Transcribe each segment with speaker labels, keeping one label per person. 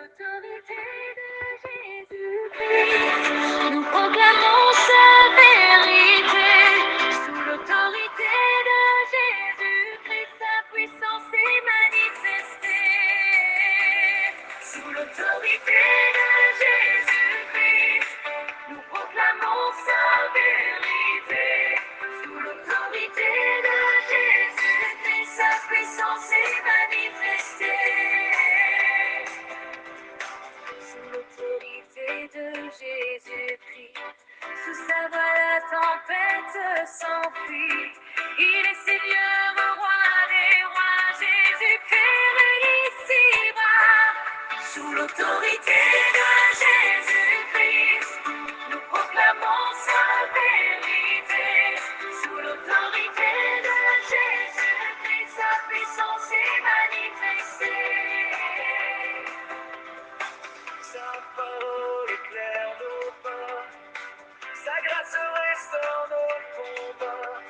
Speaker 1: l'autorité de Jésus-Christ, nous proclamons sa vérité. Sous l'autorité de Jésus-Christ, sa puissance est manifestée. Sous l'autorité de Jésus-Christ, nous proclamons sa vérité. Sous l'autorité de Jésus-Christ, sa puissance est manifestée. Sous l'autorité de Jésus-Christ, sous sa voix la tempête s'enfuit. Il est Seigneur, roi des rois, Jésus-Christ règne ici-bas. Sous l'autorité de Jésus-Christ, nous proclamons sa vérité. Sous l'autorité de Jésus-Christ, sa puissance est manifestée. Sa parole éclaire nos pas, sa grâce restaure nos combats.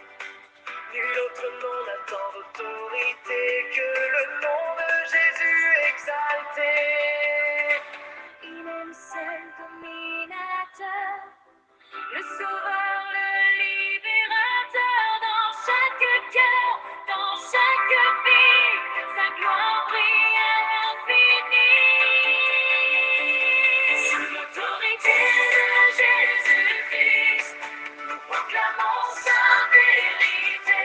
Speaker 1: Nul autre nom n'attend d'autorité que le nom de Jésus exalté. Il est le seul dominateur, le sauveur, le libérateur. Dans chaque cœur, dans chaque vie, sa gloire brille à l'infini. Sous l'autorité de Jésus-Christ, nous proclamons sa vérité.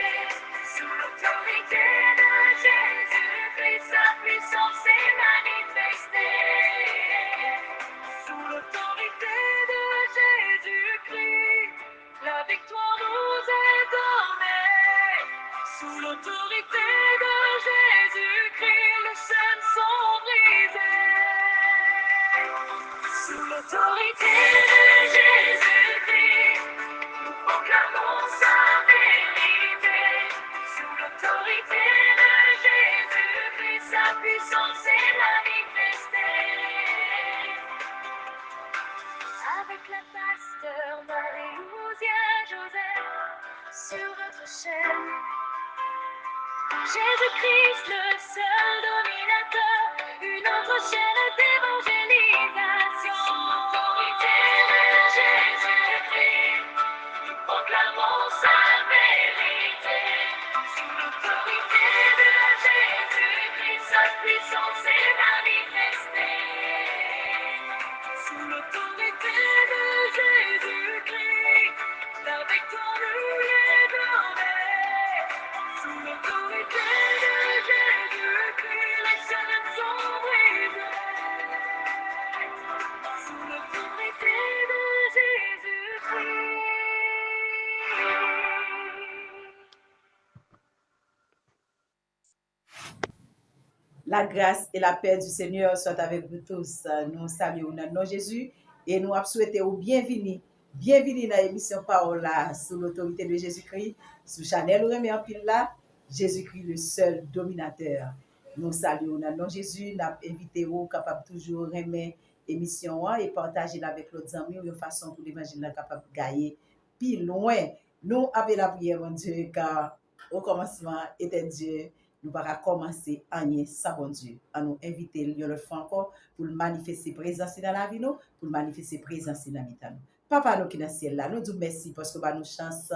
Speaker 1: Sous l'autorité de Jésus-Christ, sa puissance est manifestée. Sous l'autorité de Jésus-Christ, la victoire nous est donnée. Sous l'autorité de Jésus-Christ, les chaînes sont brisées. Sous l'autorité de Jésus-Christ, nous proclamons sa vérité. Sous l'autorité de Jésus-Christ, sa puissance est manifestée. Avec la pasteur Marie-Louisia Joseph sur votre chaîne. Jésus-Christ, le seul dominateur, une autre chaîne d'évangélisation. Sous l'autorité de Jésus-Christ, nous proclamons sa vérité. Sous l'autorité de Jésus-Christ, sa puissance est manifestée. Sous l'autorité de Jésus-Christ, la victoire nous est donnée. Sous l'autorité de Jésus-Christ, les chaînes sont brisées. Sous l'autorité de Jésus-Christ.
Speaker 2: La grâce et la paix du Seigneur soient avec vous tous. Nous saluons dans le nom de Jésus et nous souhaitons bienvenue. Bienvenue dans l'émission Parole là, sous l'autorité de Jésus-Christ, sous Chanel Remé en pile là, Jésus-Christ le seul dominateur. Nous saluons dans le nom de Jésus, nous invitons capable toujours remettre émission et partager avec l'autre amis de façon pour l'évangile capable de gagner plus loin. Nous avons la prière en Dieu car au commencement était Dieu. Nous allons commencer à sans bon Dieu, à nous inviter une fois encore pour manifester présence dans la vie, pour manifester présence dans la vie. Papa, nous qui dans le ciel là, nous disons merci parce que nous chance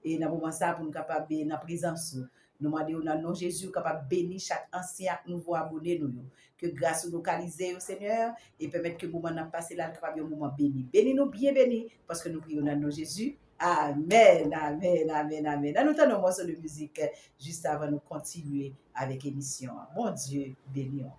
Speaker 2: et dans moment ça pour nous capable dans la présence. Nous demandons dans le nom de Jésus capable bénir chaque ancien nouveau abonné nous. Que grâce nous localiser au Seigneur et permettre que le moment n'a passé là capable un moment béni. Bénis-nous bien béni parce que nous prions dans le nom de Jésus. Amen, amen, amen, amen. Nous avons un morceau de musique juste avant de continuer avec l'émission. Mon Dieu, bénis-nous.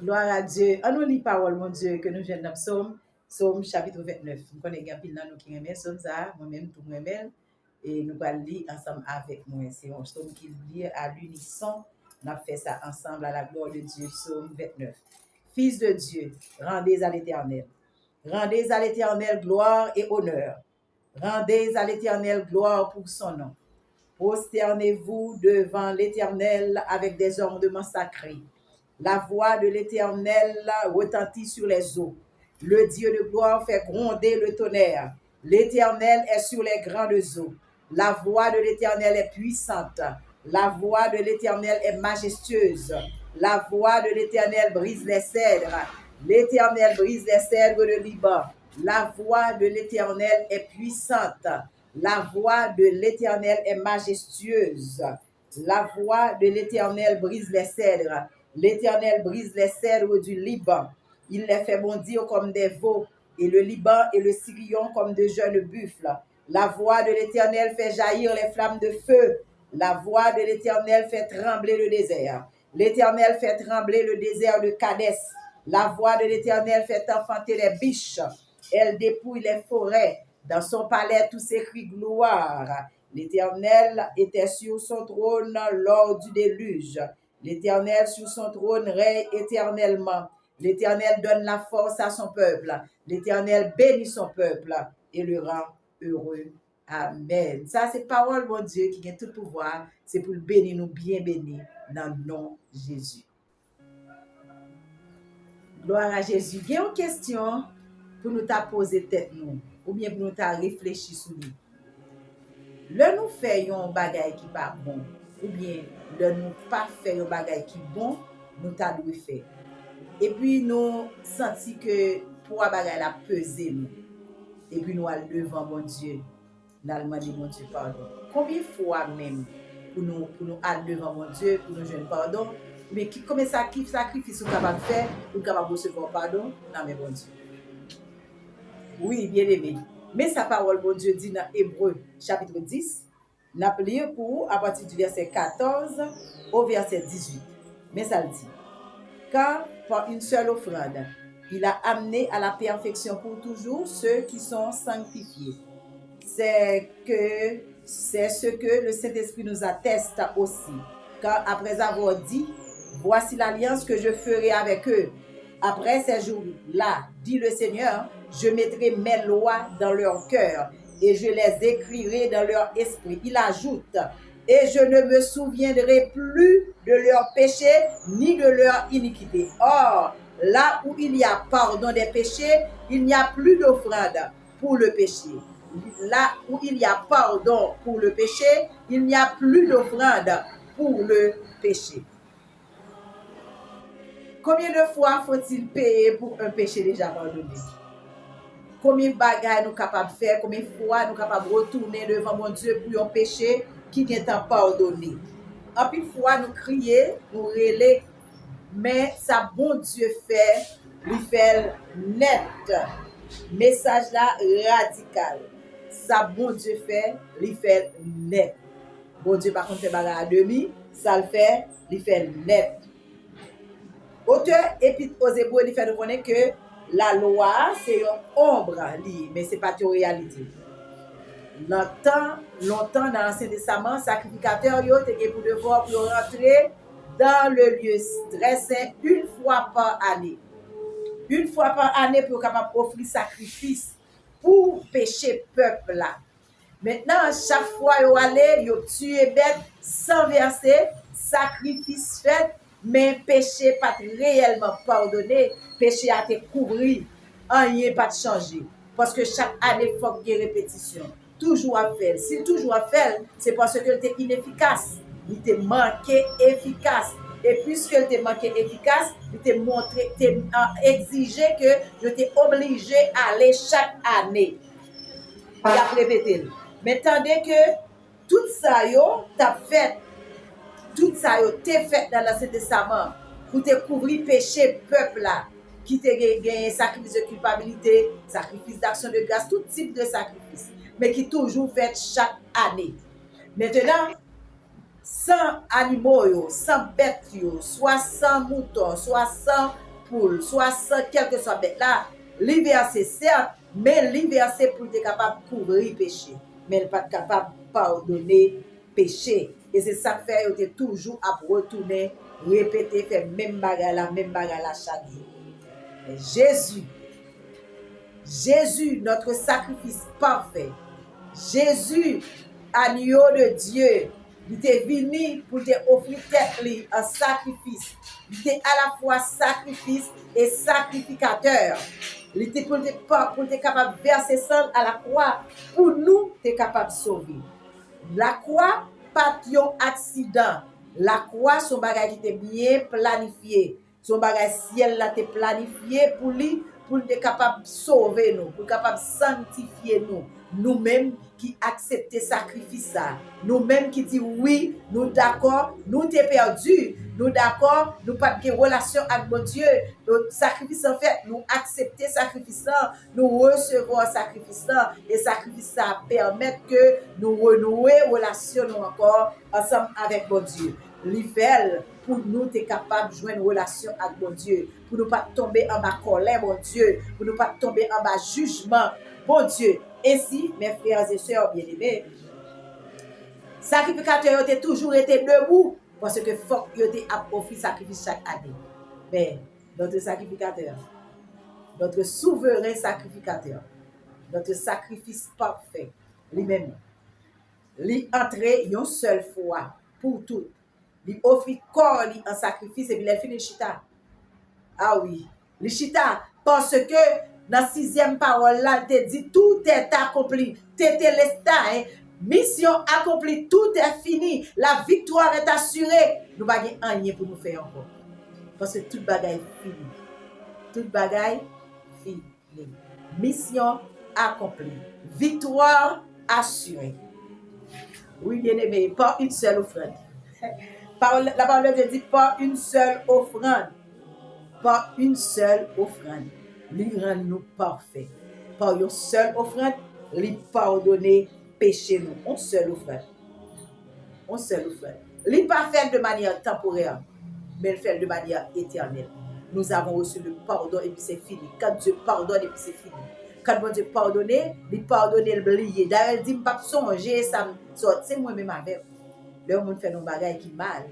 Speaker 2: Gloire à Dieu. On nous lit parole, mon Dieu, que nous venons dans Psaume, Psaume chapitre 29. Nous connaissons pile dans nous qui aiment Psaume ça, moi-même, tout moi-même. Et nous allons lire ensemble avec moi. C'est un psaume qui lit à l'unisson. On a fait ça ensemble à la gloire de Dieu. Psaume 29. Fils de Dieu, rendez à l'Éternel. Rendez à l'Éternel gloire et honneur. Rendez à l'Éternel gloire pour son nom. Prosternez-vous devant l'Éternel avec des ornements sacrés. La voix de l'Éternel retentit sur les eaux. Le Dieu de gloire fait gronder le tonnerre. L'Éternel est sur les grandes eaux. La voix de l'Éternel est puissante. La voix de l'Éternel est majestueuse. La voix de l'Éternel brise les cèdres. L'Éternel brise les cèdres de Liban. La voix de l'Éternel est puissante. La voix de l'Éternel est majestueuse. La voix de l'Éternel brise les cèdres. L'Éternel brise les cèdres du Liban. Il les fait bondir comme des veaux, et le Liban et le Sirion comme de jeunes buffles. La voix de l'Éternel fait jaillir les flammes de feu. La voix de l'Éternel fait trembler le désert. L'Éternel fait trembler le désert de Kadès. La voix de l'Éternel fait enfanter les biches. Elle dépouille les forêts. Dans son palais, tous s'écrient gloire. L'Éternel était sur son trône lors du déluge. L'Éternel sur son trône règne éternellement. L'Éternel donne la force à son peuple. L'Éternel bénit son peuple et le rend heureux. Amen. Ça, c'est parole, mon Dieu, qui a tout pouvoir. C'est pour le bénir, nous bien bénir dans le nom de Jésus. Gloire à Jésus. Il y a une question pour nous poser tête nous, ou bien pour nous réfléchir sur nous. Le nous faisons un bagage qui pas bon, ou bien le nous pas faire un bagage qui bon, nous t'a dû faire. Et puis nous senti que pour un bagage la peser nous. Et puis nous allons devant mon Dieu, nous allons demander mon Dieu pardon. Combien de fois même pour nous aller devant mon Dieu, pour nous jeûner pardon, mais comme ça, qui sacrifice nous capable de faire, nous capable recevoir pardon, non mais bon Dieu. Oui, bien aimé. Mais sa parole, bon Dieu, dit dans Hébreu, chapitre 10, nous allons lire pour à partir du verset 14 au verset 18. Mais ça le dit. Car par une seule offrande, il a amené à la perfection pour toujours ceux qui sont sanctifiés. C'est ce que le Saint-Esprit nous atteste aussi. Car après avoir dit, voici l'alliance que je ferai avec eux. Après ces jours-là, dit le Seigneur, je mettrai mes lois dans leur cœur et je les écrirai dans leur esprit. Il ajoute, et je ne me souviendrai plus de leurs péchés ni de leur iniquité. Or, là où il y a pardon des péchés, il n'y a plus d'offrande pour le péché. Là où il y a pardon pour le péché, il n'y a plus d'offrande pour le péché. Combien de fois faut-il payer pour un péché déjà pardonné? Combien de bagages nous capables de faire, combien de fois nous capables de retourner devant mon Dieu pour un péché qui n'est pas pardonné? En plus de fois nous crier, nous relais, mais ça bon Dieu fait, lui fait net. Message là radical. Ça bon Dieu fait, lui fait net. Bon Dieu par contre fait bagarre à demi, ça le fait, lui fait net. Auteur épître aux Hébreux, il fait nous connaître que la loi, c'est une ombre, mais ce n'est pas une réalité. Longtemps dans l'Ancien Testament, sacrificateur était pour devoir pour rentrer dans le lieu très saint une fois par année. Une fois par année pour capable offrir sacrifice pour pécher peuple là. Maintenant, chaque fois yo allé, yo tué bête sans verser, sacrifice fait, mais péché pas réellement pardonné, péché a été couvert, rien pas changé. Parce que chaque année, il faut qu'il y ait répétition. Toujours à faire. Si toujours à faire, c'est parce que était inefficace. Il était manqué efficace. Et puisque il était manqué efficace, il était montré, il était exigé que je t'ai obligé à aller chaque année. Il a répété. Mais tandis que tout ça, t'as fait, tout ça, t'es fait dans l'Ancien Testament pour te couvrir péché peuple là, qui te gagné sacrifice de culpabilité, sacrifice d'action de grâce, tout type de sacrifice, mais qui toujours fait chaque année. Maintenant, sans animaux, sans bêtes, soit sans moutons, soit sans poules, soit sans quelque soit bête là, l'hiver c'est certes, mais l'hiver c'est pour être capable de couvrir péché, mais pas capable de pardonner péché. Et c'est ça que fait, il était toujours à retourner, répéter, faire même bagarre là chaque jour. Mais Jésus, notre sacrifice parfait, Jésus, agneau de Dieu, il était venu pour te offrir tête en sacrifice. Il était à la fois sacrifice et sacrificateur. Il était pour être capable de verser sang à la croix pour nous, être capable de sauver. La croix, pas un accident. La croix, son bagage était bien planifié. Son bagage ciel là était planifié pour lui, pour être capable de sauver nous, pour être capable de sanctifier nous. Nous-mêmes qui acceptons sacrifice ça. Nous-mêmes qui disons oui, nous d'accord, nous t'es perdu. Nous d'accord, nous pas de relation avec mon Dieu. Le sacrifice en fait, nous accepter sacrifice là, nous recevons sacrifice là et sacrifice ça permet que nous renouer relation nous encore ensemble avec mon Dieu. L'ifel pour nous t'es capable de jouer une relation avec mon Dieu, pour nous pas tomber en bas colère mon Dieu, pour nous pas tomber en bas jugement mon Dieu. Ainsi, mes frères et sœurs bien-aimés, sacrificateurs ont toujours été debout parce que faut qu'ils aient offert sacrifice chaque année. Mais notre sacrificateur, notre souverain sacrificateur, notre sacrifice parfait, lui-même, lui entrer une seule fois pour tout. Lui offrir corps en sacrifice et puis il finit chita. Ah oui, le chita parce que dans la 6e parole là, il te dit tout est accompli. Tétélestai, mission accomplie, tout est fini. La victoire est assurée. Nous n'avons rien pour nous faire encore. Parce que toute bagaille est fini. Toute bagaille fini. Mission accomplie. Victoire assurée. Oui, bien aimé, pas une seule offrande. La parole de dit pas une seule offrande. Pas une seule offrande. Lui rend nous parfaits. Par une seule offrande, lui pardonner péché nous. Une seule offrande. Une seule offrande. Lui pas fait de manière temporaire, mais il fait de manière éternelle. Nous avons reçu le pardon et puis c'est fini. Quand Dieu pardonne et puis c'est fini. Quand bon Dieu pardonne, il pardonne et il oublie. D'ailleurs, il dit, pas songer, ça c'est moi-même avec. Le monde fait nos bagailles qui mal.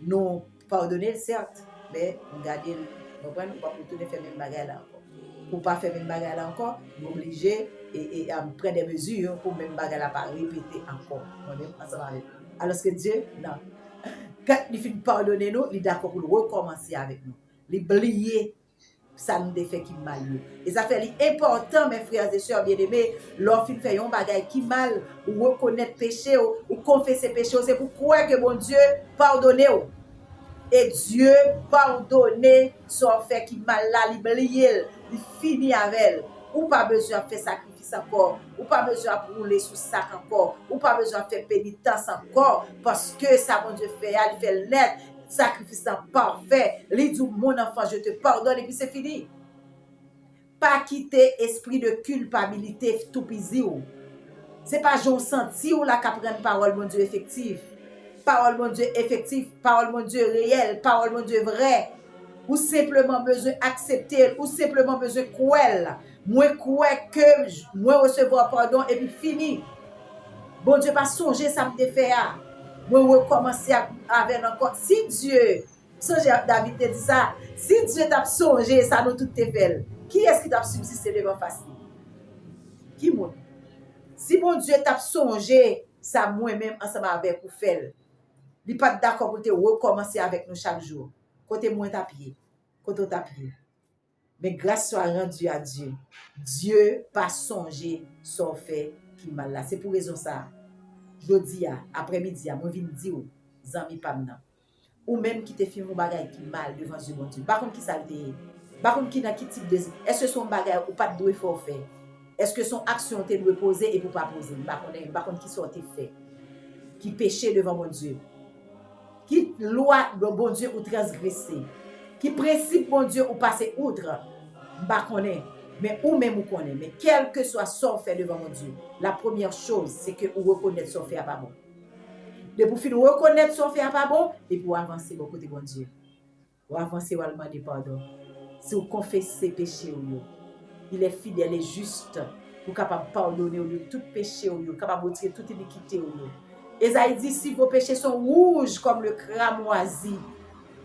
Speaker 2: Nous pardonner, certes, mais nous garder, nous ne pouvons pas retourner faire même bagaille là encore. pour pas faire même bagarre là encore, m'obliger et prendre des mesures pour même bagarre là pas répéter encore. Moi-même ensemble avec. Alors que Dieu, non. Quand il finit pardonner nous, il est d'accord pour recommencer avec nous. Il oublier ça nous fait qui mal. Et ça fait important, mes frères et sœurs bien-aimés, lorsqu'il fait un bagage qui mal, ou reconnaître péché, ou confesser péché, c'est pour croire que mon Dieu pardonne. Et Dieu pardonne son fait qui mal là, il oublie, il finit avec elle. Ou pas besoin de faire sacrifice encore, ou pas besoin de rouler sous sac encore, ou pas besoin de faire pénitence encore, parce que ça, mon Dieu fait, il fait net, sacrifice parfait. Il dit, mon enfant, je te pardonne, et puis c'est fini. Pas quitter esprit de culpabilité tout pisi ou. C'est pas j'en senti ou la qu'apprendre parole, mon Dieu, effective. Parole, mon Dieu, effective. Parole, mon Dieu, réelle. Parole, mon Dieu, vrai. Ou simplement besoin d'accepter, ou simplement besoin de croire. Moi, croire que moi recevoir pardon et puis fini. Bon Dieu, pas songer, ça me fait. Moi, recommencer avec encore. Si Dieu, songez, David te dit ça, si Dieu t'a songé, ça nous tout te fait. Qui est-ce qui t'a subsisté devant facile? Qui moi? Si bon Dieu t'a songé, ça moi-même ensemble avec vous faire. Il n'est pas d'accord pour te recommencer avec nous chaque jour. Côté moins ta pied. Côté ta pied. Mais grâce soit rendue à Dieu. Dieu pas songé son fait qui mal là. C'est pour raison ça. Jodi après-midi, moi viens dire aux amis pas maintenant. Ou même qui te fait un bagage qui mal devant Dieu bon Dieu. Par contre qui ça te par contre qui dans qui type de est-ce que son bagage ou pas doit faut faire? Est-ce que son action te doit poser et pour pas poser? Par contre qui sorti fait? Qui péché devant mon Dieu? Qui loi de bon Dieu ou transgresser? Qui principe bon Dieu ou passer outre? Pas connaît, mais ou même ou connaît. Mais quel que soit son fait devant mon Dieu, la première chose, c'est que vous reconnaître son fait à pas bon. De pour finir reconnaître son fait à pas bon, et pour avancer au côté bon Dieu. Pour avancer ou demander pardon. Si vous confessez péché ou il est fidèle et juste pour capable pardonner ou tout péché ou capable de retirer toute iniquité ou. Esaïe dit si vos péchés sont rouges comme le cramoisi,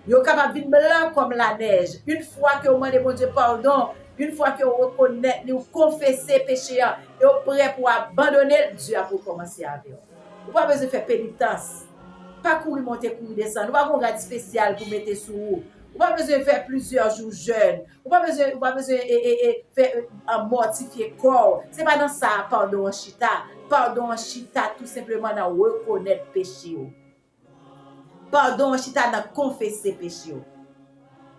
Speaker 2: ils sont capables de blanc comme la neige. Une fois que vous demandez mon Dieu pardon, une fois que vous reconnaissez, vous confessez péché et vous êtes prêt pour abandonner, Dieu a pour commencer avec vous. Vous n'avez pas besoin de faire pénitence. Pas courir, monter, courir, descendre. Vous n'avez pas un grade spécial pour mettre sous vous. Vous n'avez pas besoin de faire plusieurs jours jeûnes. Vous n'avez pas besoin de faire mortifier corps. Ce n'est pas dans ça, pardon en chita. Pardon en chita, tout simplement dans reconnaître péché. Pardon en chita, dans confesser péché.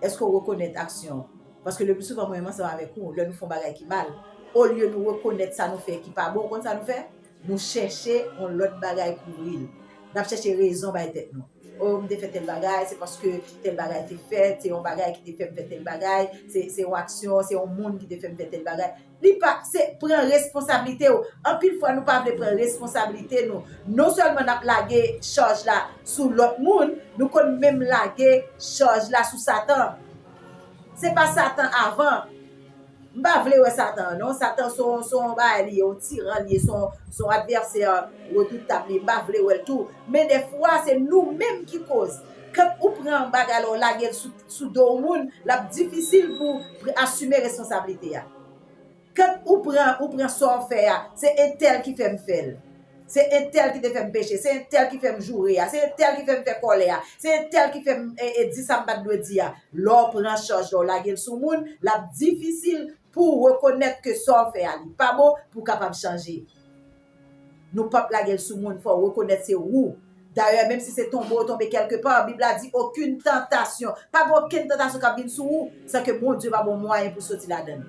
Speaker 2: Est-ce qu'on reconnaît l'action? Parce que le plus souvent, moi, ça va avec nous, là, nous faisons des choses qui mal. Au lieu de nous reconnaître ça, nous fait qui pas bon, quand ça nous fait, nous cherchons l'autre bagaille couvrir. Nous cherchons raison par tête nous. Oh, me fait tel bagaille, c'est parce que tel bagaille était fait, c'est un bagaille qui te fait faire tel bagaille, c'est une action, c'est un monde qui te fait faire tel bagaille. C'est prendre responsabilité. En pile fois, nous ne pouvons pas prendre responsabilité. Non seulement nous laguer charge là sur l'autre monde, nous pouvons même laguer charge là sur Satan. Ce n'est pas Satan avant. Je ne veux pas Satan, non? Satan, son tyran, son adversaire, redoutable, je ne veux pas tout. Mais des fois, c'est nous-mêmes qui causons. Quand on prend un bagage, la guerre sous deux monde, c'est difficile pour assumer la responsabilité. Quand on prend son faire, c'est un tel qui fait me faire. C'est un tel qui te fait me pécher, c'est un tel qui fait me jouer, c'est un tel qui fait me faire colère, c'est un tel qui fait me dire ça me doit dire. L'on prend charge dans la gueule sous monde, la difficile pour reconnaître que ça fait aller pas bon pour capable changer. Nous pas la gueule sous monde, faut reconnaître c'est où. D'ailleurs même si c'est tomber quelque part, la Bible a dit aucune tentation, pas aucune tentation qui vient sous vous, c'est que mon Dieu va bon moyen pour sortir là-dedans.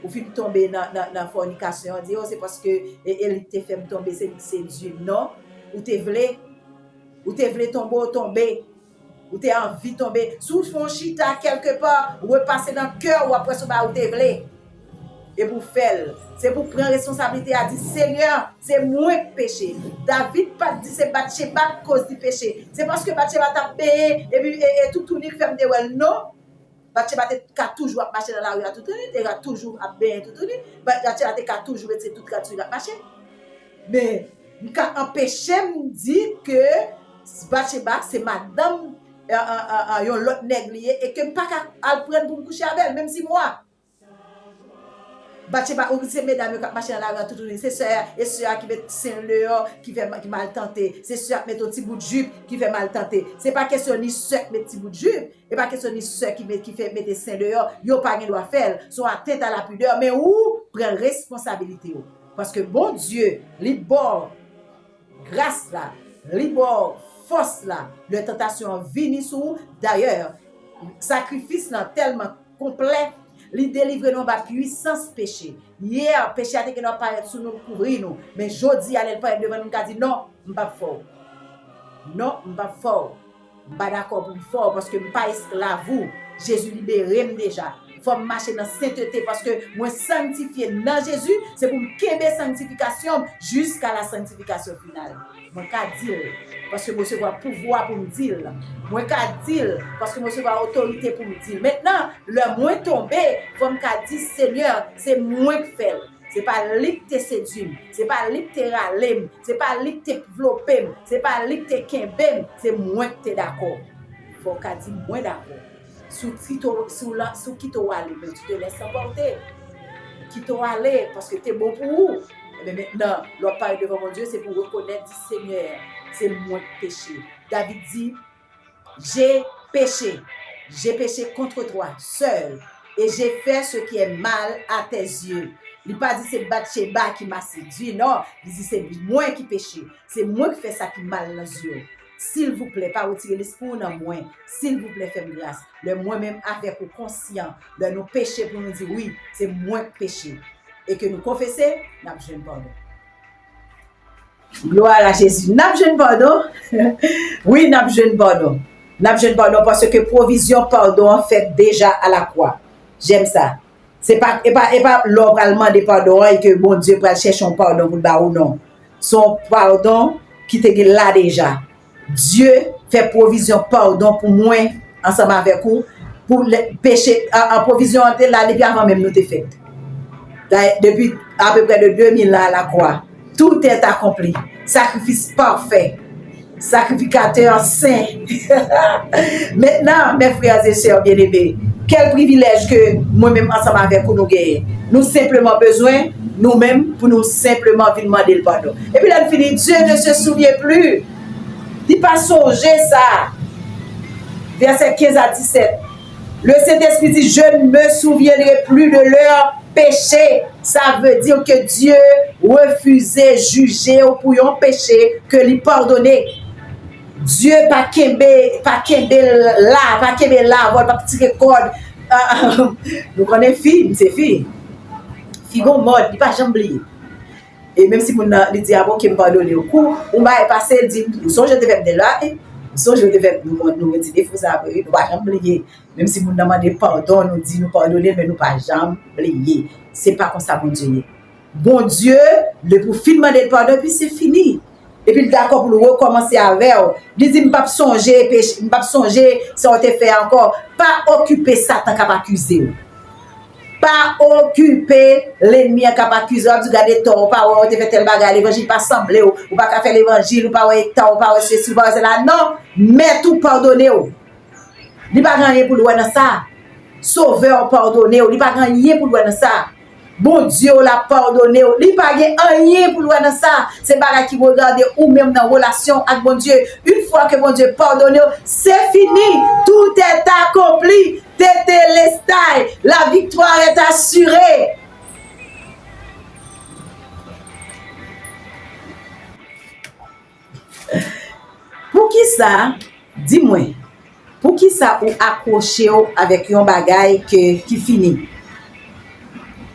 Speaker 2: Ou fin tomber dans la fornication, on dit, oh, c'est parce que elle te fait tomber, c'est Dieu. Non, ou te vle tomber, ou te envie de tomber. Sous fond chita quelque part, ou repasser dans le cœur, ou après, ou te vle. Et pour faire, c'est pour prendre responsabilité à dire, Seigneur, c'est moi qui péché. David pas dit, c'est Bathsheba cause du péché. C'est parce que Bathsheba t'a payé, et puis tout unique fait de well, non. Bathsheba a toujours marché dans la rue à tout le temps, elle a toujours bien tout le temps. Bathsheba a toujours été toute créature à marcher. Mais, quand empêché me dire que Bathsheba, c'est madame, yon l'autre nègre et que je ne peux pas prendre pour me coucher avec elle, même si moi. Bathsheba, c'est mesdames qui marchent dans la rue tout le temps. C'est sœur et sœur qui mettent sein dehors, qui mal tenter. C'est sœur qui met un petit bout de jupe qui fait mal tenter. C'est pas question ni sœur qui met un petit bout de jupe, et pas question ni sœur qui fait mettre des seins dehors. Yo pas rien doit faire, sont atteintes à la pudeur, mais où prend responsabilité. Parce que bon Dieu, li bon grâce là, li bon force là, le tentation vini sous. D'ailleurs, sacrifice là tellement complet. Li délivre nous par puissance péché. Hier, péché a été que nous paraît sous nous couvrir nous, mais jodi allait pas devant nous dit non, m'pas fort. Non, m'pas fort. M'pas d'accord pour fort parce que m'pas esclave vous. Jésus libéré déjà. Faut marcher dans sainteté parce que moi sanctifié dans Jésus, c'est pour me kembe sanctification jusqu'à la sanctification finale. Moi ka dire parce que moi recevoir pouvoir pour me dire. Moi ka dire parce que moi recevoir autorité pour me dire. Maintenant, le moins tombé, faut me ka dire Seigneur, c'est moi qui fais. C'est pas lui qui te séduit, c'est pas lui qui te râle, c'est pas lui qui te développe, c'est pas lui qui te kembe, c'est moi qui te d'accord. Faut ka dire moi d'accord. Sous qui t'as allé, mais tu te laisses emporter. Qui t'as allé parce que tu es bon pour vous. Mais maintenant, leur parole devant mon Dieu, c'est pour reconnaître, dit Seigneur, c'est moi qui péché. David dit, j'ai péché contre toi, seul, et j'ai fait ce qui est mal à tes yeux. Il n'a pas dit c'est Bathsheba qui m'a séduit, non. Il dit c'est moi qui péché. C'est moi qui fais ça qui mal dans les yeux. S'il vous plaît, pas retirer l'esprit dans moi. S'il vous plaît, faites grâce. Le moi-même avec au conscient de nos péchés pour nous dire oui, c'est moi qui péché. Et que nous confesser, nous avons besoin de pardon. Gloire à Jésus. Nous avons besoin de pardon. Oui, nous avons besoin de pardon. Nous avons besoin de pardon parce que provision pardon en fait déjà à la croix. J'aime ça. C'est pas l'homme allemand des pardons et que bon Dieu va chercher un pardon pour le bas ou non. Son pardon qui te là déjà. Dieu fait provision pardon pour moi ensemble avec vous pour les péchés en provision là depuis avant même nous te fait. Depuis à peu près de 2000 ans à la croix, tout est accompli. Sacrifice parfait. Sacrificateur saint. Maintenant, mes frères et sœurs bien-aimés, quel privilège que moi-même ensemble avec vous nous gagnons. Nous simplement besoin, nous-mêmes, pour nous simplement demander le pardon. Et puis là, fini, Dieu ne se souvient plus. Il pas songer ça. Verset 15 à 17. Le Saint-Esprit dit, je ne me souviendrai plus de leur péché. Ça veut dire que Dieu refusait juger pour un péché que lui pardonner. Dieu pas kembe là, pas tirer corde. Nous connaissons fille, c'est fille. Fille mode, il pas jamais oublier. Et même si mon dit ah bon qui me pardonne au coup, on va passer dit son je devais de là et son je devais nous retirer faut ça nous pas jamais oublier. Même si mon demande pardon, nous dit nous pardonner mais nous pas jamais oublier. C'est pas comme ça bon Dieu. Bon Dieu, le pour demander pardon puis c'est fini. Et puis d'accord pour nous recommencer avec. Il dit m'pas songer péché, m'pas songer ça on te fait encore pas occuper Satan qui accuser. Pas occuper l'ennemi qui accuse ou garder tort pas on te fait tel bagarre l'évangile pas semblé ou pas faire l'évangile ou pas temps ou pas ceci pas cela non mais tout pardonner ou il pas gagner pour loin dans ça sauveur pardonner ou il pas gagner pour loin dans ça bon Dieu l'a pardonné ou il pas gagner rien pour loin dans ça c'est bagarre qui regarde ou même dans relation avec bon Dieu une fois que bon Dieu pardonne c'est fini tout est accompli. Tétélestai, la victoire est assurée. Pour qui ça, dis-moi, pour qui ça ou accroché avec un bagage qui finit?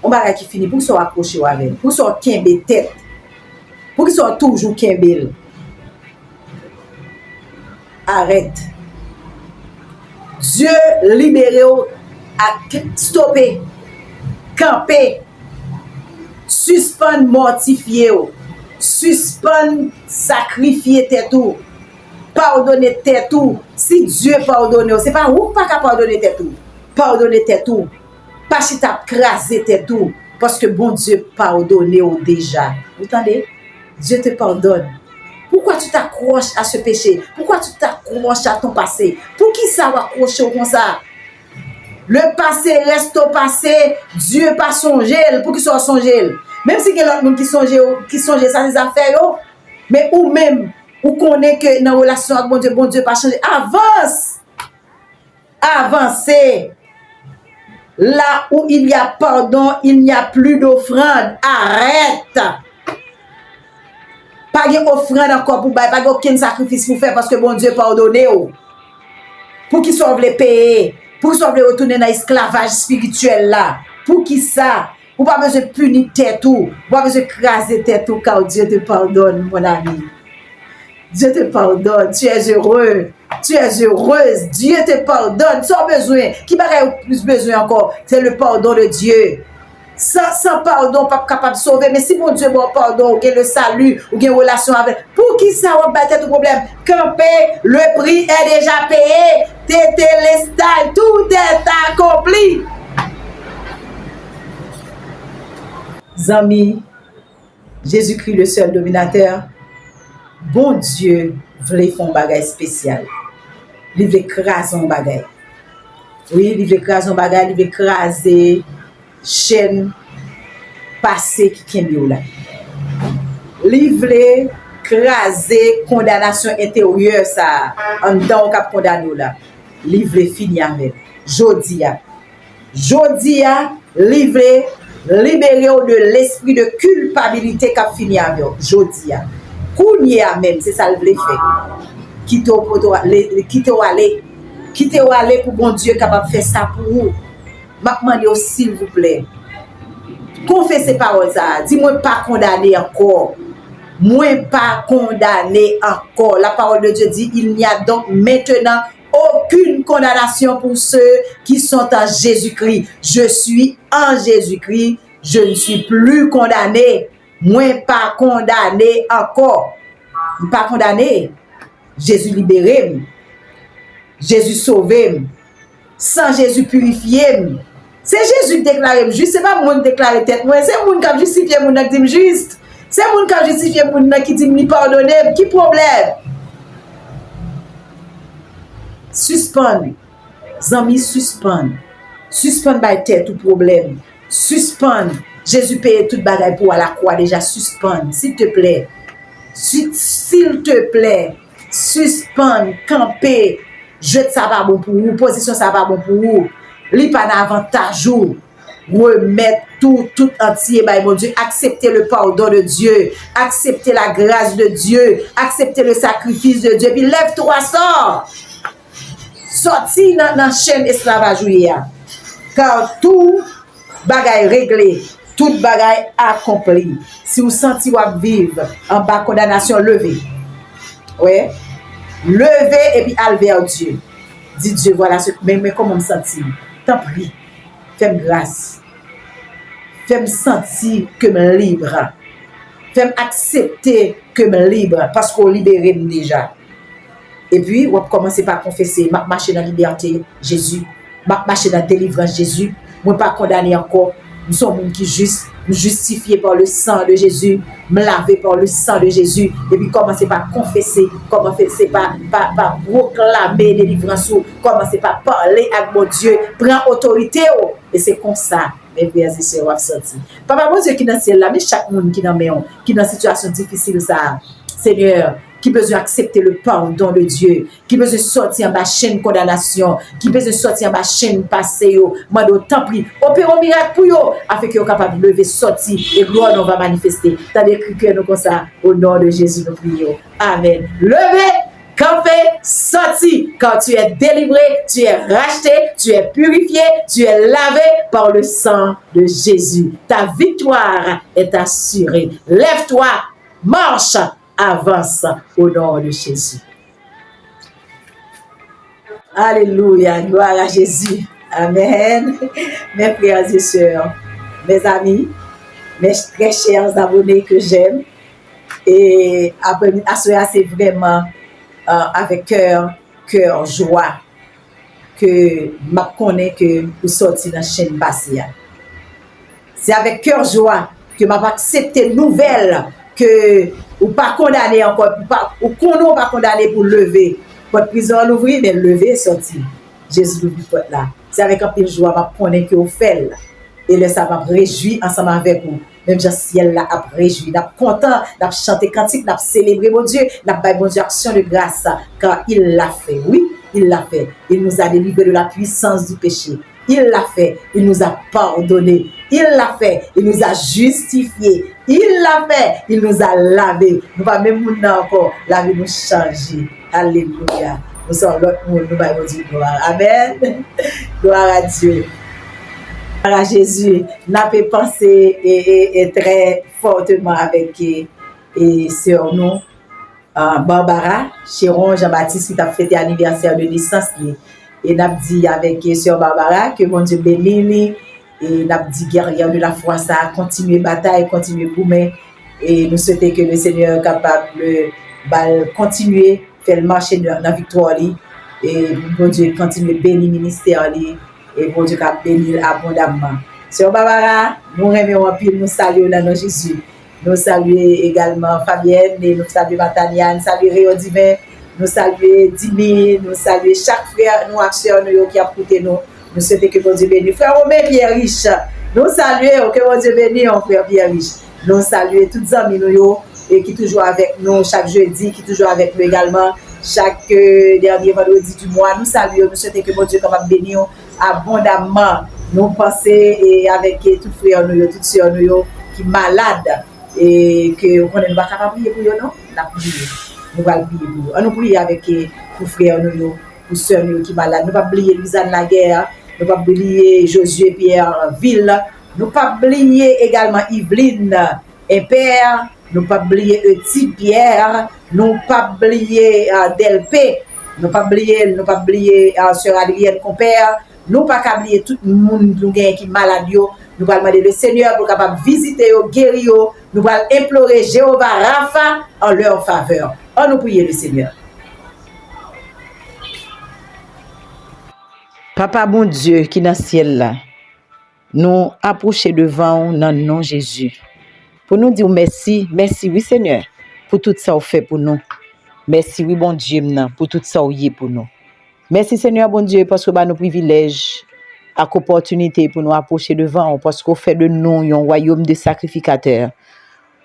Speaker 2: Un bagage qui finit, pour ça accroché avec, pour ça kembe tête, pour qui ça toujours kembe. Arrête. Dieu libéré à stopper, camper, suspendre, mortifier, suspendre, sacrifier tes tout, pardonner tes tout. Si Dieu pardonne, c'est pas ou pas qu'à pardonner tes tout, pardonner tes tout, pas si t'as crasé tes tout, parce que bon Dieu pardonne déjà. Vous entendez? Dieu te pardonne. Pourquoi tu t'accroches à ce péché? Pourquoi tu t'accroches à ton passé? Pour qui ça va accrocher comme ça? Le passé reste au passé. Dieu pas songé pour qu'il soit songé. Même si il y a l'autre qui songe ça les affaires, mais ou même, ou connaît que dans la relation avec bon Dieu pas changé. Avance. Avancez. Là où il y a pardon, il n'y a plus d'offrande. Arrête. Pas d'offrande encore pour bailler, pas aucun sacrifice pour faire parce que bon Dieu pardonne. Pour qu'ils soient les payer, pour qu'ils soient retourner dans l'esclavage spirituel là. Pour qui ça? Ou pas besoin de punir tête ou pas besoin de craser tête ou car Dieu te pardonne, mon ami. Dieu te pardonne, tu es heureux. Tu es heureuse, Dieu te pardonne, sans besoin. Qui paraît plus besoin encore? C'est le pardon de Dieu. Sans pardon, pas capable de sauver. Mais si mon Dieu bon pardon, ou le salut, ou une relation avec, pour qui ça va battre tout problème? Camper, le prix est déjà payé. Tété l'estal, tout est accompli. Amis, Jésus-Christ le seul dominateur, bon Dieu voulait faire un bagage spécial. Il veut écraser un bagage. Oui, il veut écraser un bagage, il veut écraser chaîne passée qui est là. Il veut écraser condamnation intérieure ça en dedans au cap condamné là. Il veut finir avec. Jodia, il veut libérer de l'esprit de culpabilité qu'a fini avec. Jodia. Kounia même, c'est ça le veut faire. Quitte au aller pour bon Dieu capable de faire ça pour vous. M'a demandé s'il vous plaît. Confessez parole ça. Dis-moi pas condamné encore. Moi pas condamné encore. La parole de Dieu dit il n'y a donc maintenant aucune condamnation pour ceux qui sont en Jésus-Christ. Je suis en Jésus-Christ. Je ne suis plus condamné. Moi pas condamné encore. Pas condamné. Jésus libéré, Jésus sauvé, sans Jésus purifié. C'est Jésus déclaré juste, c'est pas moi qui déclare tête, moi, c'est moi qui a justifié mon qui dit juste. C'est moi qui a justifié mon qui dit me pardonner. Qui problème? Suspend. Amis, suspend. Suspend by tête tout problème. Suspend. Jésus paye toute bagaille pour à la croix déjà. Suspend, s'il te plaît. S'il te plaît. Suspendre, camper, jette ça pas bon pour vous, position ça pas bon pour vous, li pas d'avantage ou remettre tout entier by mon Dieu, accepter le pardon de Dieu, accepter la grâce de Dieu, accepter le sacrifice de Dieu, puis lève-toi, sors, sorti dans la chaîne esclavage car tout bagaille réglé, tout bagaille accompli. Si vous sentez ou vivre en bas condamnation, levez. Ouais. Levez et puis allez vers Dieu. Dis Dieu, voilà ce mais comment me sentir. T'en prie. Fais-moi grâce. Fais-moi sentir que me libre. Fais-moi accepter que me libre parce qu'on libéré déjà. Et puis, on va commencer par confesser. Ma marcher dans la liberté, Jésus. Ma marcher dans la délivrance, Jésus. Moi pas condamné encore. Nous sommes gens qui juste, justifiés par le sang de Jésus, me laver par le sang de Jésus, et puis commencer par confesser, commencer par proclamer délivrance, commencer par parler avec mon Dieu, prendre autorité, et c'est comme ça, mes frères et sœurs, vous avez senti. Papa, mon Dieu qui est dans le ciel là, mais chaque monde qui est dans une situation difficile, ça, Seigneur, qui besoin accepter le pardon de Dieu, qui besoin sortir en bas chaîne condamnation, qui besoin sortir en bas chaîne passé, moi d'autant pris, opérer un miracle pour eux, afin qu'ils soient capables de lever, sortir, et gloire nous va manifester. T'as décrit que nous comme ça, au nom de Jésus, nous prions. Amen. Levez, campez, sorti, car tu es délivré, tu es racheté, tu es purifié, tu es lavé par le sang de Jésus. Ta victoire est assurée. Lève-toi, marche, avance au nom de Jésus. Alléluia, gloire à Jésus. Amen. Mes frères et sœurs, mes amis, mes très chers abonnés que j'aime, et c'est vraiment avec cœur, joie, que je connais que vous sortez dans la chaîne passée. C'est avec cœur, joie, que je accepté nouvelle que ou pas condamné encore, ou qu'on n'a pas condamné pour lever. Votre prison l'ouvrir, mais lever sortir. Jésus l'ouvre porte là. c'est avec un pile joie m'a connaît que vous faites. Et là, ça m'a réjoui ensemble avec vous. Même le ciel là a réjoui, n'a content, n'a chanté cantique, n'a célébré mon Dieu, n'a pas bon Dieu action de grâce, car il l'a fait. Oui, il l'a fait. Il nous a délivrés de la puissance du péché. Il l'a fait. Il nous a pardonné. Il l'a fait. Il nous a justifiés. Il l'a fait. Il nous a lavés. Nous pas même encore la vie nous changer. Alléluia. Nous sommes l'autre monde. Nous allons dire gloire. Amen. Gloire à Dieu. À Jésus, n'a pas pensé et très fortement avec sœur nous, Barbara, Chéron Jean-Baptiste qui t'a fêté anniversaire de naissance. Et n'a dit avec sœur Barbara que mon Dieu bénisse et n'a dit guerrière de la foi, ça continuer bataille, continuer goumer. Et nous souhaitons que le Seigneur est capable de continuer, faire marcher dans la victoire. Et mon Dieu continue de bénir le ministère. Et bon Dieu a béni abondamment. Sœur Barbara, nous remercions en pile, nous saluons dans nom Jésus. Nous saluons également Fabienne, et nous saluons Matania, nous saluons Réo Divin, nous saluons Dimi, nous saluons chaque frère, nous acteurs qui a écouté nous. Nous souhaitons que bon Dieu bénisse. Frère Romain Pierre Riche, nous saluons que bon Dieu bénisse, frère Pierre Riche. Nous saluons tous les amis et qui toujours avec nous chaque jeudi, qui toujours avec nous également chaque dernier vendredi du mois. Nous saluons, nous souhaitons que bon Dieu capable de bénir abondamment. Nous pensons avec tout frère nous, toutes sœurs nous qui malades et que on ne va pas prier pour eux non, nous allons prier pour eux. On nous prie avec tout frère nous, pour sœurs nous qui malades. Nous pas oublier Louisanne Laguerre, nous pas oublier Josué Pierre Ville, nous pas oublier également Yveline et Père, nous pas oublier Eti Pierre, nous pas oublier Delpé, nous pas oublier sœur Adrienne Compère. Nous pas oublier tout le monde qui est malade. Nous allons demander le Seigneur pour capable visiter, guérir. Nous allons implorer Jéhovah Rapha en leur faveur. On nous prie le Seigneur. Papa bon Dieu qui est dans le ciel là, nous approchons devant dans le nom de Jésus. Pour nous dire merci, merci oui Seigneur, pour tout ça vous fait pour nous. Merci oui bon Dieu pour tout ça vous est pour nous. Merci Seigneur bon Dieu parce que nous privilèges à opportunité pour nous approcher devant parce qu'on fait de nous un royaume de sacrificateurs.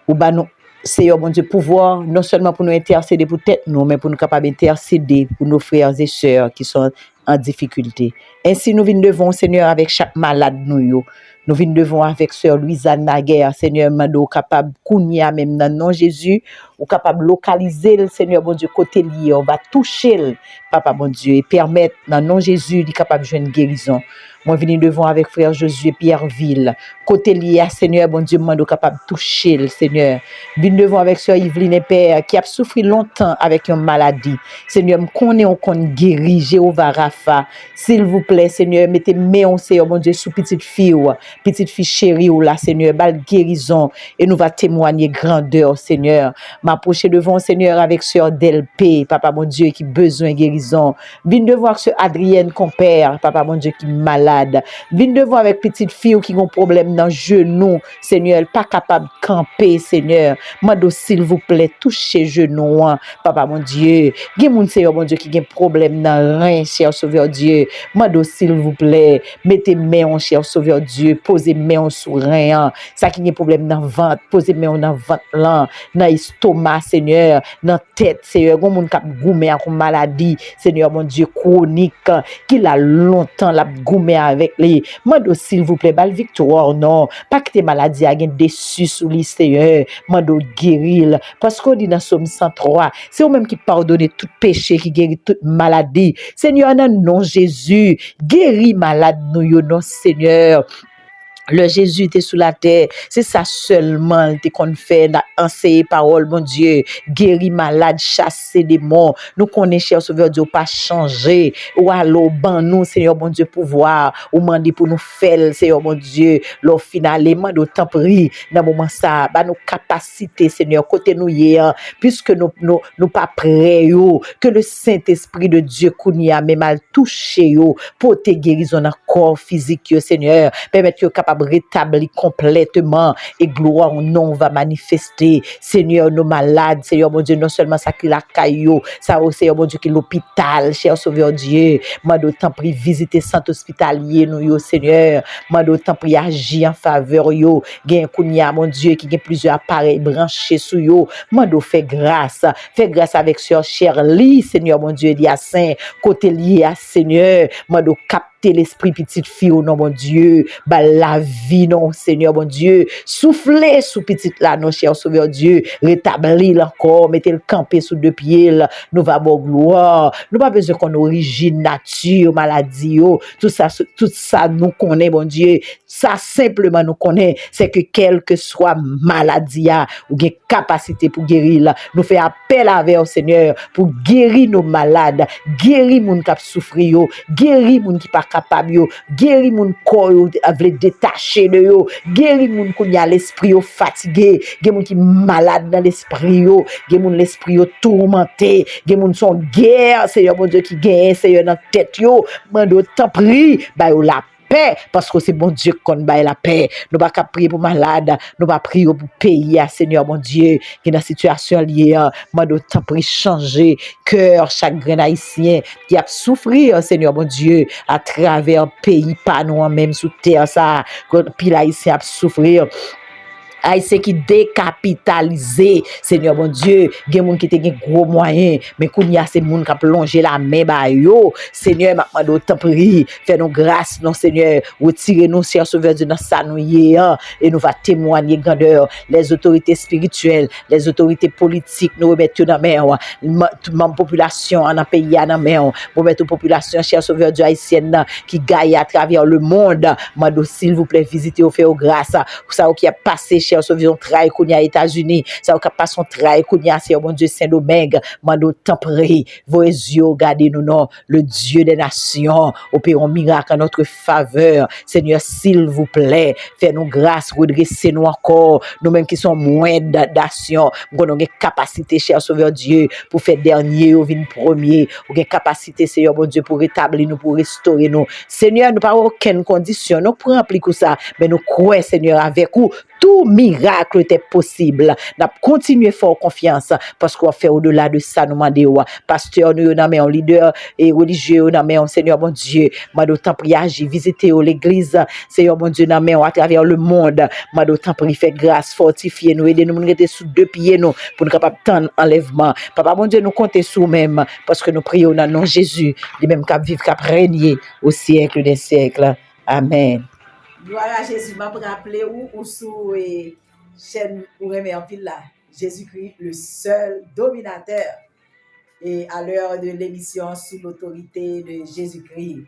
Speaker 2: Ou nous Seigneur bon Dieu pouvoir non seulement pour nous intercéder pour tête nous mais pour nous capable intercéder pour nos frères et sœurs qui sont en difficulté. Ainsi nous venons devant Seigneur avec chaque malade nous. Nous venons devant avec sœur Louisanne Naguerre, Seigneur mando capable kounia même dans nom Jésus, ou capable localiser le Seigneur bon Dieu côté lié, on va toucher le papa bon Dieu et permettre dans nom Jésus de capable joindre guérison. Moi venir devant avec frère Josué Pierreville, côté lié à Seigneur bon Dieu mando capable toucher le Seigneur. Venir devant avec sœur Yveline Père qui a souffert longtemps avec une maladie. Seigneur me connaît on guéri Jéhovah Rapha. S'il vous plaît Seigneur, mettez main Seigneur bon Dieu sous petite fille chérie ou là Seigneur, bal guérison et nous va témoigner grandeur Seigneur. M'approcher devant Seigneur avec sœur Delpé, papa mon Dieu qui besoin guérison. Vin devant avec sœur Adrienne Compère, papa mon Dieu qui malade. Vin devant avec petite fille qui ont problème dans genou, Seigneur, elle pas capable de camper Seigneur. Mando s'il vous plaît, touchez genou, papa mon Dieu. Gen moun Seigneur mon Dieu qui a problème dans rein, cher sauveur Dieu. Mando s'il vous plaît, mettez main en cher sauveur Dieu, posez main sur rein, ça qui a problème dans ventre, posez main dans ventre là, dans estomac Seigneur, dans tête Seigneur, gon moun k'ap goumer ak maladie Seigneur mon Dieu chronique qui l'a longtemps l'a goumer avec lui. Mando s'il vous plaît, bal victoire non, pas que tes maladies a gen dessus sous lui Seigneur, mando guéril parce qu'on dit dans Somme 103, c'est eux même qui pardonne tout péché, qui guérit toute maladie. Seigneur dans nom Jésus, guéris malade nous yo non Seigneur. Le Jésus était sous la terre, c'est ça seulement qu'on fait enseigner parole mon Dieu, guérir malade, chasser des morts. Nous connaissons cher sauveur Dieu pas changer ou alors ban nous Seigneur mon Dieu pouvoir ou demander pour nous faire Seigneur mon Dieu, l'au finalement d'autant prie dans moment ça, ba nos capacités Seigneur côté nous hier puisque nous pas prêts yo, que le Saint-Esprit de Dieu kounia même mal toucher yo pour te guérison dans corps physique yo Seigneur, permettre yo capable
Speaker 3: capable de rétablir complètement et gloire au nom va manifester. Seigneur, nos malades, Seigneur mon Dieu, non seulement ça qui la caillou, ça aussi, Seigneur mon Dieu, qui l'hôpital, cher Sauveur Dieu. Moi, d'autant prie visiter centre hospitalier, nous, yo, Seigneur. Moi, d'autant prie agir en faveur, yo. Gen kounya, mon Dieu, qui a plusieurs appareils branchés sous yo. Moi, d'o fait grâce. Fais grâce avec Sœur Shirley, Seigneur mon Dieu, dit à Saint, côté lié à Seigneur. Moi, d'o capter l'esprit petite fille, oh non, mon Dieu. Bah, la vie, non, Seigneur, mon Dieu. Soufflez sous petite là, non, cher Sauveur Dieu. Rétablir encore, mettez le camper sous deux pieds, là. Nous va bon gloire. Nous pas besoin qu'on origine, nature, maladie, oh. Tout ça, nous connaît, mon Dieu. Ça, simplement, nous connaît. C'est que quelle que soit maladie, ou une capacité pour guérir, là. Nous fait appel avec au Seigneur pour guérir nos malades, guérir moun qui souffrir, yo, guérir moun qui pas capable, yo, guérir moun corps yo, veut détacher de yo, guérir moun qui a l'esprit yo fatigué, guérir moun qui malade dans l'esprit yo, guérir moun l'esprit yo tourmenté, guérir moun son guerre, Seigneur mon Dieu qui gagne, Seigneur dans tête yo, mando t'en prie, ba yo la paix, parce que c'est bon Dieu qu'on baille la paix. Nous pas qu'à prier pour malade, nous pas prier pour pays, Seigneur mon Dieu, qui est dans situation liée, moi d'autant prie changer cœur chaque grain haïtien qui a souffrir, Seigneur mon Dieu, à travers pays pas nous même sous terre ça, puis haïtien a souffrir. Haïtien qui décapitalisé, Seigneur mon Dieu, gen moun qui te gen gros moyens, mais kounya c'est moun qui a plongé la main ba yo. Seigneur, m'a demandé autant prie, fais nous grâce, non Seigneur, retirez nous cher Sauveur Dieu dans ça nous y est, et nous va témoigner grandeur, les autorités spirituelles, les autorités politiques, nous remettre dans main, ma population en pays dans main, pour mettre population cher Sauveur Dieu haïtienne qui gagne à travers le monde. M'a s'il vous plaît visitez au faire grâce, pour ça qui a passé cher Sauveur travail kounya États-Unis, ça qui a passé son travail kounya c'est mon Dieu Saint-Domingue, mando tant prie, vos yeux regardez nous non, le Dieu des nations, opérons miracle en notre faveur. Seigneur, s'il vous plaît, fais-nous grâce, redressez-nous encore, nous-mêmes qui sommes moins d'action, nous avons une capacité, cher Sauveur Dieu, pour faire dernier ou venir premier, ou une capacité, Seigneur mon Dieu, pour rétablir nous, pour restaurer nous. Seigneur, nous pas aucune condition, nous prenons remplir ça, mais nous croyons, Seigneur, avec vous, tout miracle était possible. N'a continué fort confiance parce qu'on fait au-delà de ça nous demandons pasteur nous nommé un leader et religieux nous nommé un Seigneur mon Dieu m'a d'autant prier agir visiter l'église Seigneur mon Dieu nommé à travers le monde m'a d'autant prier faire grâce fortifier nous aider nous rester sous deux pieds nous pour nous capable tendre enlèvement papa mon Dieu nous compter sur même parce que nous prions dans le nom de Jésus lui même cap vivre cap régner au siècle des siècles. Amen.
Speaker 2: Gloire à Jésus, m'a rappelé ou sous chaîne ou remet en pile là. Jésus-Christ, le seul dominateur. Et à l'heure de l'émission sous l'autorité de Jésus-Christ,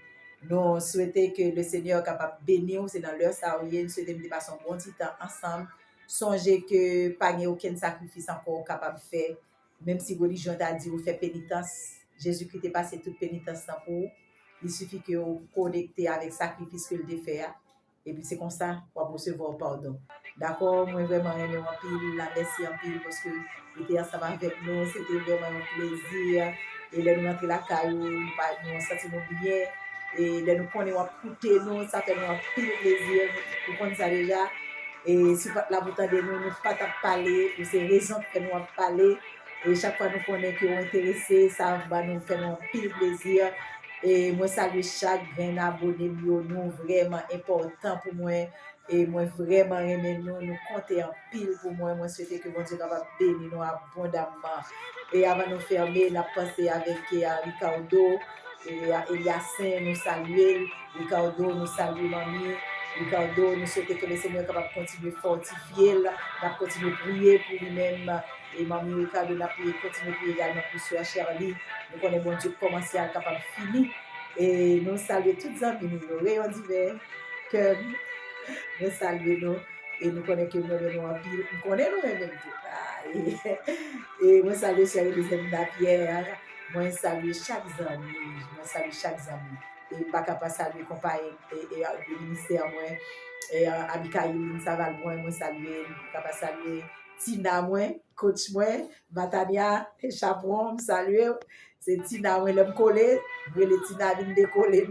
Speaker 2: nous souhaitons que le Seigneur soit capable de bénir, c'est dans l'heure ça où nous souhaitons de passer un bon petit temps ensemble. Songez que pas de aucun sacrifice encore capable de faire, même si religion t'a dit vous faites pénitence. Jésus-Christ est passé toute pénitence pour vous. Il suffit que vous connectez avec le sacrifice que le fait. Et puis c'est comme ça pour recevoir pardon. D'accord, moi vraiment aimé en pile, la merci en pile parce que était ensemble avec nous, c'était vraiment un plaisir. Et là nous rentrer la caillou, nous sentir bien. Et là nous connaissons écouter nous, ça fait nous un pile plaisir, nous connaissons ça déjà. Et si la bouteille de nous, nous pas parler, pour ces raisons que nous parler. Et chaque fois nous connaissons que nous intéressés, ça va nous faire un pile plaisir. Et moi salue chaque grain abonné nous vraiment important pour moi et moi vraiment aimer nous compter en pile pour moi souhaiter que mon Dieu capable bénir nous abondamment et avant de fermer la pensée avec Ricardo et Eliasin nous saluer Ricardo nous salue mamie Ricardo nous souhaiter que le Seigneur capable continuer fortifier n'a continuer prier pour lui-même et mamie Ricardo n'a prié continuer prier également pour Sœur Shirley. Nous connaissons bon Dieu commencer à capable finir et nous saluons toutes les amis nous rayons divers que nous saluons nous et nous connaissons que nous venons en pile nous connaissons nous même tout et moi salue Sœur Elisabeth Napierre moi salue chaque ami et pas capable saluer compagnie et le ministère moi et Abikaï Saval moi saluer capable saluer Tina moi, coach moi, Batania, chaperon, saluer. C'est Tina moi l'aime coller, le Tina vient décoller.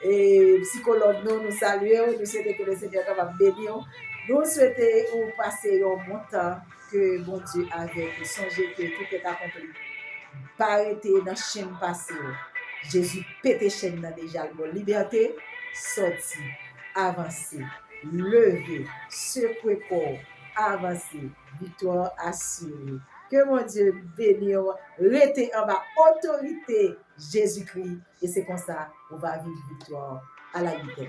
Speaker 2: Et psychologue nous saluons, nous souhaitons que le Seigneur capable bénir. Nous souhaitons passer un bon temps que bon Dieu avec vous. Songez que tout est accompli. Pas arrêter dans la chaîne passée. Jésus pète chaîne dans déjà la liberté, sorti, avancer, lever, secouer corps, avancer, victoire assurée. Que mon Dieu bénisse, restez en bas, autorité Jésus-Christ. Et c'est comme ça, on va vivre victoire à la vitesse.